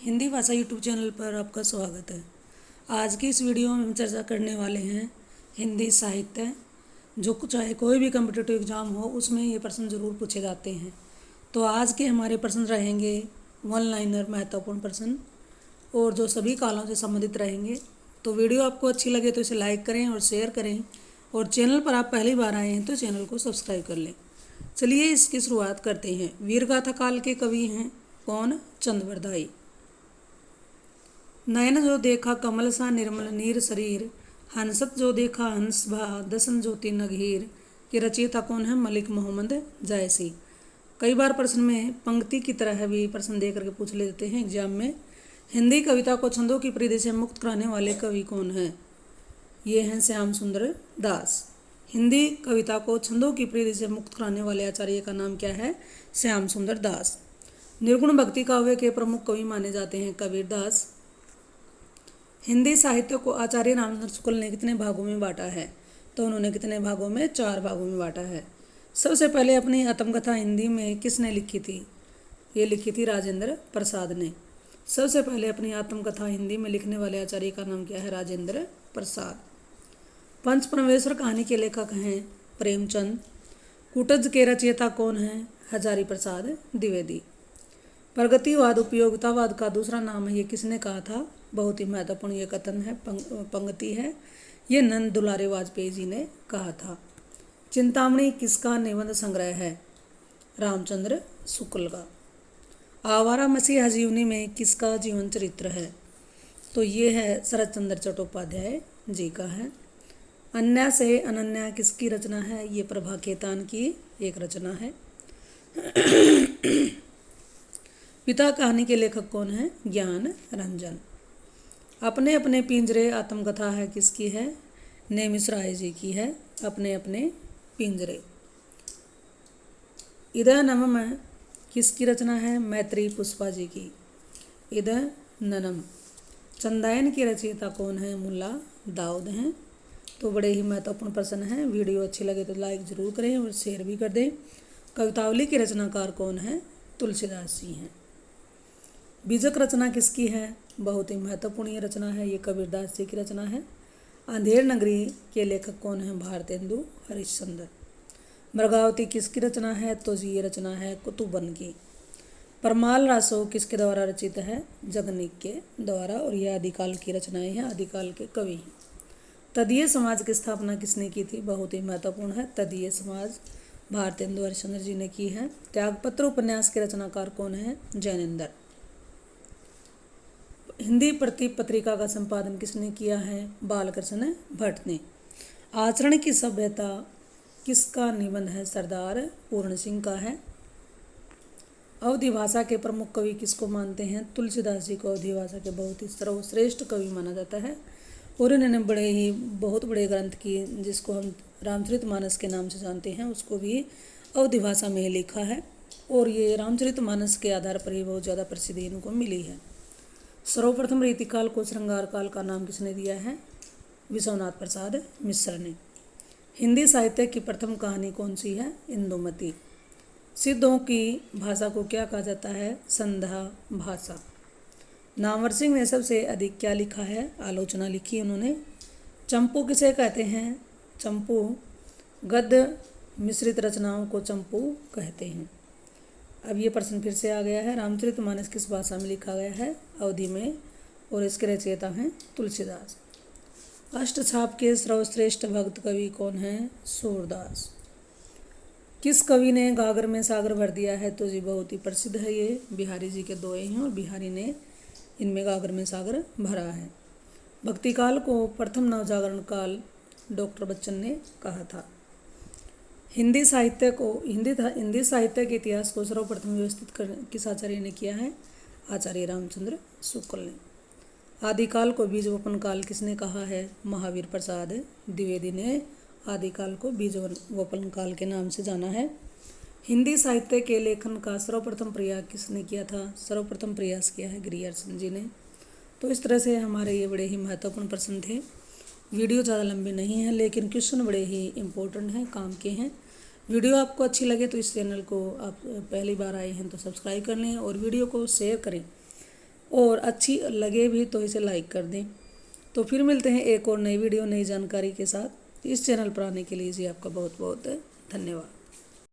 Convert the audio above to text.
हिंदी भाषा YouTube channel पर आपका स्वागत है। आज की इस वीडियो में हम चर्चा करने वाले हैं हिंदी साहित्य। जो चाहे कोई भी कम्पिटिटिव एग्जाम हो उसमें ये प्रश्न जरूर पूछे जाते हैं। तो आज के हमारे प्रश्न रहेंगे वन लाइनर महत्वपूर्ण प्रश्न और जो सभी कालों से संबंधित रहेंगे। तो वीडियो आपको अच्छी लगे तो इसे लाइक करें और शेयर करें, और चैनल पर आप पहली बार आए हैं तो चैनल को सब्सक्राइब कर लें। चलिए इसकी शुरुआत करते हैं। वीरगाथा काल के कवि हैं कौन? चंद्रवरदाई। नयन जो देखा कमल सा निर्मल नीर शरीर, हंसत जो देखा हंस भा दसन ज्योति नगहीर। ये रचयिता कौन है? मलिक मोहम्मद जायसी। कई बार प्रश्न में पंक्ति की तरह भी प्रश्न दे करके पूछ लेते हैं एग्जाम में। हिंदी कविता को छंदों की परिधि से मुक्त कराने वाले कवि कौन हैं? ये हैं श्याम सुंदर दास। हिंदी कविता को छंदों की परिधि से मुक्त कराने वाले आचार्य का नाम क्या है? श्याम सुंदर दास। निर्गुण भक्ति काव्य के प्रमुख कवि माने जाते हैं कबीरदास। हिंदी साहित्य को आचार्य रामचंद्र शुक्ल ने कितने भागों में बांटा है? तो उन्होंने कितने भागों में? 4 भागों में बांटा है। सबसे पहले अपनी आत्मकथा हिंदी में किसने लिखी थी? ये लिखी थी राजेंद्र प्रसाद ने। सबसे पहले अपनी आत्मकथा हिंदी में लिखने वाले आचार्य का नाम क्या है? राजेंद्र प्रसाद। पंच परमेश्वर कहानी के लेखक हैं प्रेमचंद। कूटज के रचयिता कौन हैं? हजारी प्रसाद द्विवेदी। प्रगतिवाद उपयोगितावाद का दूसरा नाम है, ये किसने कहा था? बहुत ही महत्वपूर्ण ये कथन है, पंक्ति है, ये नंद दुलारे वाजपेयी जी ने कहा था। चिंतामणि किसका निबंध संग्रह है? रामचंद्र शुक्ल का। आवारा मसीहा जीवनी में किसका जीवन चरित्र है? तो ये है शरत चंद्र चट्टोपाध्याय जी का है। अन्या से अनन्या किसकी रचना है? ये प्रभा खेतान की एक रचना है। पिता कहानी के लेखक कौन है? ज्ञान रंजन। अपने अपने पिंजरे आत्मकथा है किसकी है? नेमिष राय जी की है। अपने अपने पिंजरे। इदय नमम किसकी रचना है? मैत्री पुष्पा जी की। इदय ननम। चंदायन की रचयिता कौन है? मुल्ला दाऊद हैं। तो बड़े ही महत्वपूर्ण प्रश्न हैं। वीडियो अच्छी लगे तो लाइक जरूर करें और शेयर भी कर दें। कवितावली के रचनाकार कौन है? तुलसीदास जी हैं। बीजक रचना किसकी है? बहुत ही महत्वपूर्ण ये रचना है, ये कबीरदास जी की रचना है। अंधेर नगरी के लेखक कौन है? भारतेंदु हरिश्चंद्र। मृगावती किसकी रचना है? तो जी ये रचना है कुतुबन की। परमाल रासो किसके द्वारा रचित है? जगनीक के द्वारा, और यह आदिकाल की रचनाएं हैं, आदिकाल के कवि हैं। तदीय समाज की स्थापना किसने की थी? बहुत ही महत्वपूर्ण है, तदीय समाज भारतेंदु हरिश्चंद्र जी ने की है। त्यागपत्र उपन्यास के रचनाकार कौन है? जैनेन्द्र। हिंदी प्रति पत्रिका का संपादन किसने किया है? बालकृष्ण भट्ट ने। आचरण की सभ्यता किसका निबंध है? सरदार पूर्ण सिंह का है। अवधी भाषा के प्रमुख कवि किसको मानते हैं? तुलसीदास जी को अवधी भाषा के बहुत ही सर्वश्रेष्ठ कवि माना जाता है, और इन्होंने बहुत बड़े ग्रंथ की, जिसको हम रामचरितमानस के नाम से जानते हैं, उसको भी अवधी भाषा में ही लिखा है, और ये रामचरितमानस के आधार पर ही बहुत ज़्यादा प्रसिद्धि इनको मिली है। सर्वप्रथम रीतिकाल को श्रृंगार काल का नाम किसने दिया है? विश्वनाथ प्रसाद मिश्र ने। हिंदी साहित्य की प्रथम कहानी कौन सी है? इंदुमती। सिद्धों की भाषा को क्या कहा जाता है? संध्या भाषा। नामवर सिंह ने सबसे अधिक क्या लिखा है? आलोचना लिखी उन्होंने। चंपू किसे कहते हैं? चंपू गद्य मिश्रित रचनाओं को चंपू कहते हैं। अब ये प्रश्न फिर से आ गया है। रामचरितमानस किस भाषा में लिखा गया है? अवधी में, और इसके रचयिता हैं तुलसीदास। अष्टछाप के सर्वश्रेष्ठ भक्त कवि कौन हैं? सूरदास। किस कवि ने गागर में सागर भर दिया है? तो जी बहुत ही प्रसिद्ध है, ये बिहारी जी के दोहे हैं, और बिहारी ने इनमें गागर में सागर भरा है। भक्ति काल को प्रथम नवजागरण काल डॉक्टर बच्चन ने कहा था। हिंदी साहित्य के इतिहास को सर्वप्रथम व्यवस्थित किस आचार्य ने किया है? आचार्य रामचंद्र शुक्ल ने। आदिकाल को बीज वपन काल किसने कहा है? महावीर प्रसाद द्विवेदी ने आदिकाल को बीज वपन काल के नाम से जाना है। हिंदी साहित्य के लेखन का सर्वप्रथम प्रयास किसने किया था? सर्वप्रथम प्रयास किया है गिरियर्सन जी ने। तो इस तरह से हमारे ये बड़े ही महत्वपूर्ण प्रश्न थे। वीडियो ज़्यादा लंबे नहीं हैं, लेकिन क्वेश्चन बड़े ही इम्पोर्टेंट हैं, काम के हैं। वीडियो आपको अच्छी लगे तो इस चैनल को, आप पहली बार आए हैं तो सब्सक्राइब कर लें और वीडियो को शेयर करें, और अच्छी लगे भी तो इसे लाइक कर दें। तो फिर मिलते हैं एक और नई वीडियो नई जानकारी के साथ। इस चैनल पर आने के लिए जी आपका बहुत बहुत धन्यवाद।